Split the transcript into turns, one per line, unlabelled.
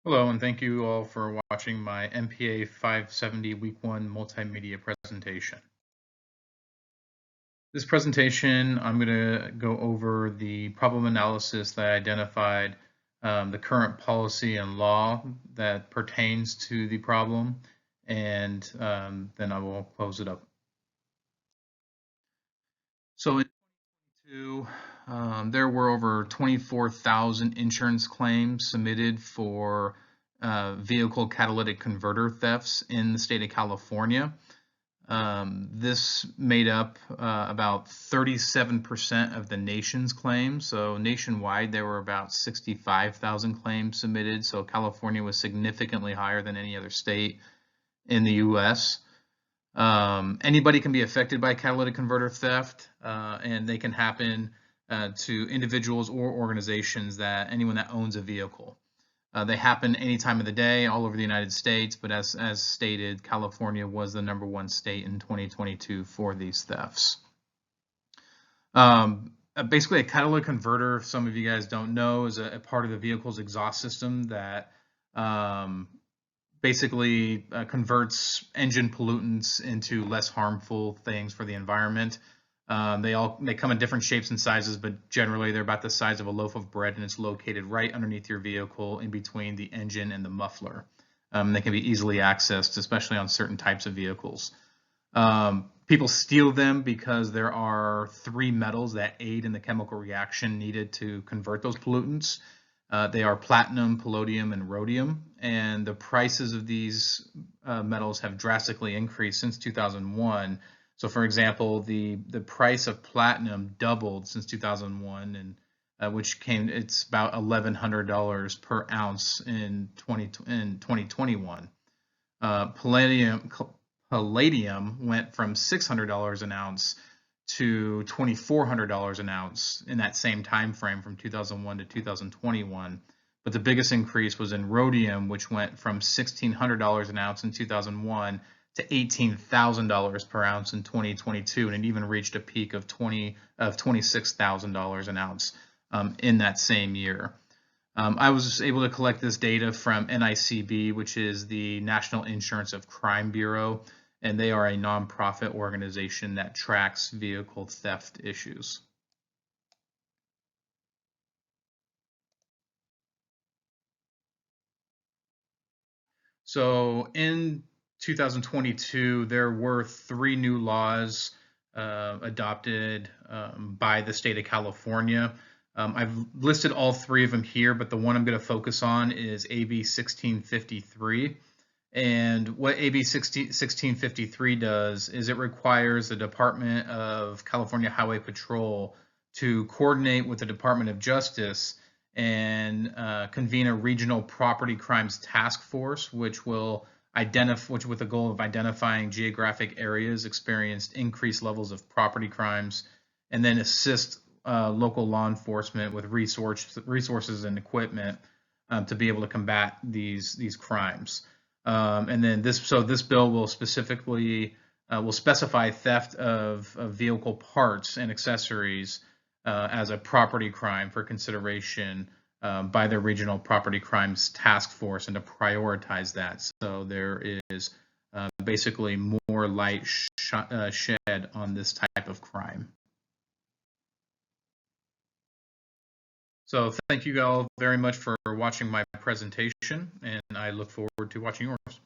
Hello, and thank you all for watching my MPA 570 Week 1 Multimedia presentation. This presentation, I'm going to go over the problem analysis that I identified, the current policy and law that pertains to the problem, and then I will close it up. So in 2022, there were over 24,000 insurance claims submitted for vehicle catalytic converter thefts in the state of California. This made up about 37% of the nation's claims. So nationwide, there were about 65,000 claims submitted. So California was significantly higher than any other state in the U.S. Anybody can be affected by catalytic converter theft, and they can happen to individuals or organizations anyone that owns a vehicle. They happen any time of the day all over the United States, but as stated, California was the #1 state in 2022 for these thefts. Basically, a catalytic converter, if some of you guys don't know, is a part of the vehicle's exhaust system that basically converts engine pollutants into less harmful things for the environment. They come in different shapes and sizes, but generally they're about the size of a loaf of bread, and it's located right underneath your vehicle in between the engine and the muffler. They can be easily accessed, especially on certain types of vehicles. People steal them because there are 3 metals that aid in the chemical reaction needed to convert those pollutants. They are platinum, palladium, and rhodium, and the prices of these metals have drastically increased since 2001. So, for example, the price of platinum doubled since 2001, and it's about $1,100 per ounce in 2021. Palladium went from $600 an ounce to $2,400 an ounce in that same time frame from 2001 to 2021. But the biggest increase was in rhodium, which went from $1,600 an ounce in 2001 to $18,000 per ounce in 2022, and it even reached a peak of $26,000 an ounce in that same year. I was able to collect this data from NICB, which is the National Insurance of Crime Bureau, and they are a nonprofit organization that tracks vehicle theft issues. So in 2022, there were 3 new laws adopted by the state of California. I've listed all 3 of them here, but the one I'm going to focus on is AB 1653. And what AB 1653 does is it requires the Department of California Highway Patrol to coordinate with the Department of Justice and convene a regional property crimes task force, which with the goal of identifying geographic areas experienced increased levels of property crimes, and then assist local law enforcement with resources and equipment to be able to combat these crimes. And then this bill will specifically will specify theft of vehicle parts and accessories as a property crime for consideration by the Regional Property Crimes Task Force, and to prioritize that. So there is basically more light shed on this type of crime. So thank you all very much for watching my presentation, and I look forward to watching yours.